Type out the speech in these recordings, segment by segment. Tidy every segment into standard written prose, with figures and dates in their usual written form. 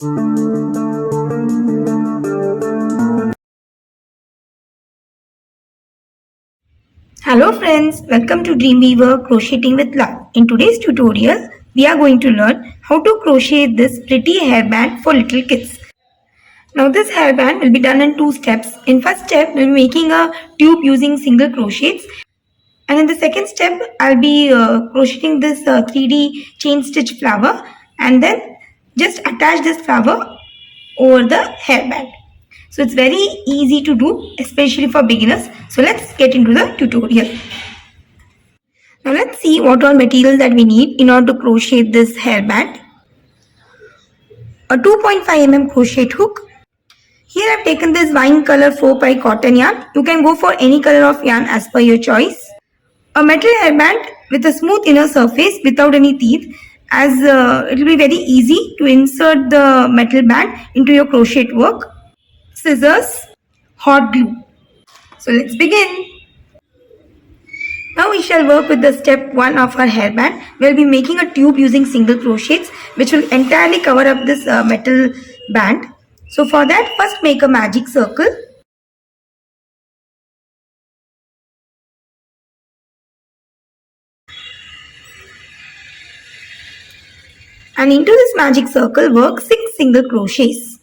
Hello friends, welcome to Dreamweaver Crocheting with Love. In today's tutorial, we are going to learn how to crochet this pretty hairband for little kids. Now this hairband will be done in two steps. In first step, we'll be making a tube using single crochets. And in the second step, I'll be crocheting this 3D chain stitch flower and then just attach this flower over the hairband. So it's very easy to do, especially for beginners. So let's get into the tutorial. Now let's see what all materials that we need in order to crochet this hairband. A 2.5 mm crochet hook. Here I've taken this wine color 4 ply cotton yarn. You can go for any color of yarn as per your choice. A metal hairband with a smooth inner surface without any teeth, as it will be very easy to insert the metal band into your crochet work. Scissors, hot glue. So let's begin. Now we shall work with the step 1 of our hairband. We'll be making a tube using single crochets which will entirely cover up this metal band. So for that, first make a magic circle. And into this magic circle work 6 single crochets.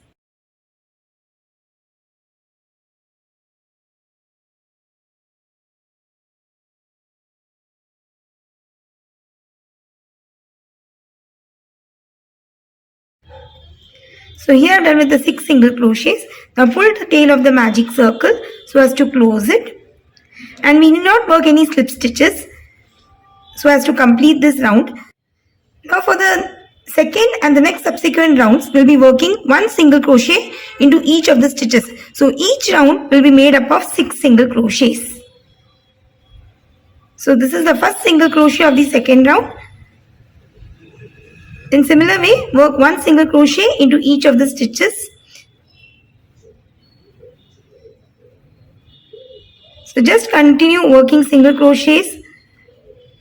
So here I have done with the 6 single crochets. Now pull the tail of the magic circle so as to close it. And we need not work any slip stitches so as to complete this round. Now for the second and the next subsequent rounds, we'll be working 1 single crochet into each of the stitches. So each round will be made up of 6 single crochets. So this is the first single crochet of the second round. In similar way, work 1 single crochet into each of the stitches. So just continue working single crochets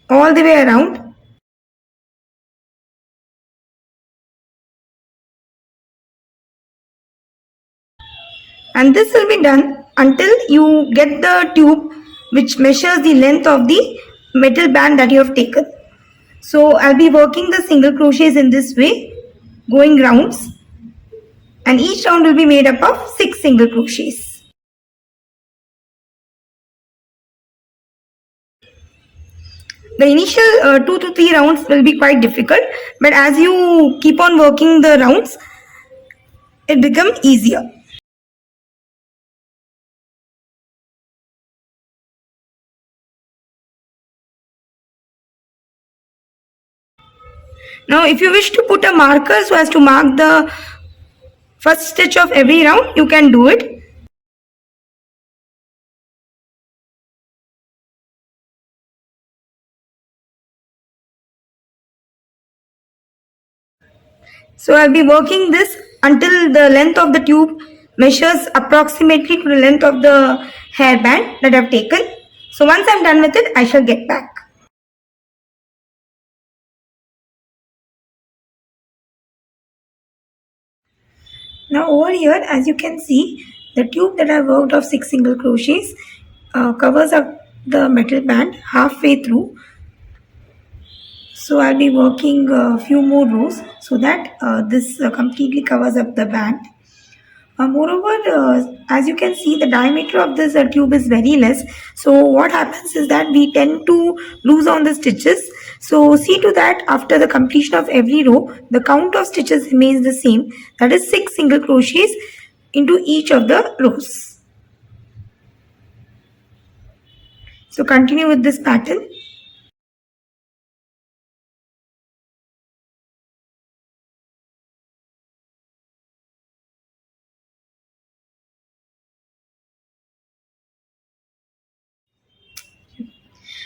all the way around. And this will be done until you get the tube which measures the length of the metal band that you have taken. So I'll be working the single crochets in this way, going rounds, and each round will be made up of 6 single crochets. The initial 2 to 3 rounds will be quite difficult, but as you keep on working the rounds, it becomes easier. Now if you wish to put a marker so as to mark the first stitch of every round, you can do it. So I'll be working this until the length of the tube measures approximately to the length of the hairband that I've taken. So once I'm done with it, I shall get back. Now over here, as you can see, the tube that I worked of 6 single crochets covers up the metal band halfway through. So I'll be working a few more rows so that this completely covers up the band. Moreover, as you can see, the diameter of this tube is very less. So what happens is that we tend to lose on the stitches. So see to that after the completion of every row, the count of stitches remains the same. That is 6 single crochets into each of the rows. So continue with this pattern.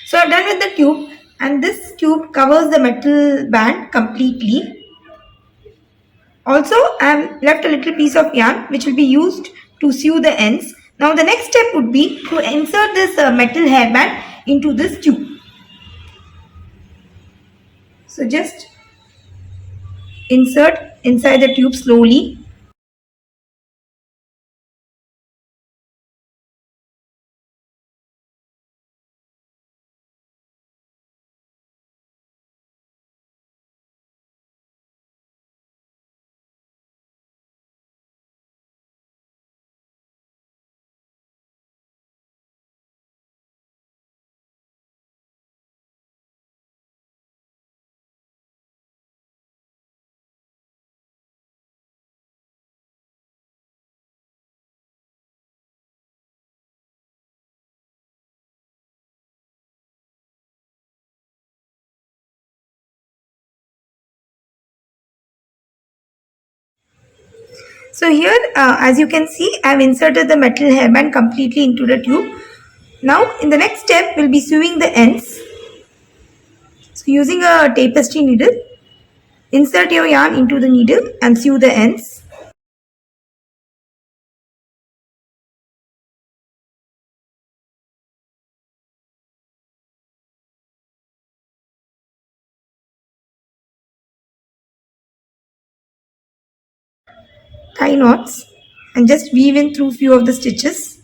So I've done with the tube, and this tube covers the metal band completely. Also, I've left a little piece of yarn which will be used to sew the ends. Now the next step would be to insert this metal hairband into this tube. So just insert inside the tube slowly. So here, as you can see, I have inserted the metal hairband completely into the tube. Now, in the next step, we'll be sewing the ends. So using a tapestry needle, insert your yarn into the needle and sew the ends. Tie knots and just weave in through few of the stitches.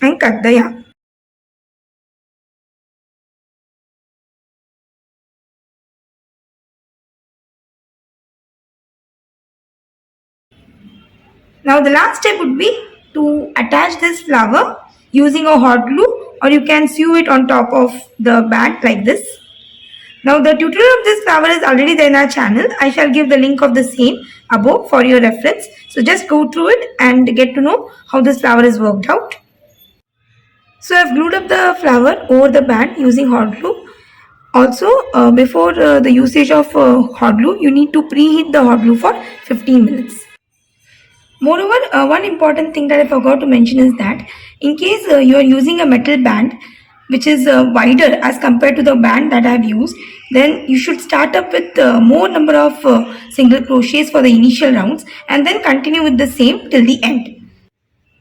And cut the yarn. Now the last step would be to attach this flower using a hot glue, or you can sew it on top of the band like this. Now the tutorial of this flower is already there in our channel. I shall give the link of the same above for your reference. So just go through it and get to know how this flower is worked out. So I have glued up the flower over the band using hot glue. Also, before the usage of hot glue, you need to preheat the hot glue for 15 minutes. Moreover, one important thing that I forgot to mention is that in case you are using a metal band which is wider as compared to the band that I have used, then you should start up with more number of single crochets for the initial rounds and then continue with the same till the end.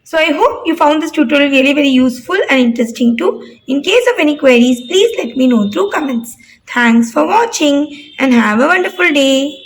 So I hope you found this tutorial really very useful and interesting too. In case of any queries, please let me know through comments. Thanks for watching and have a wonderful day.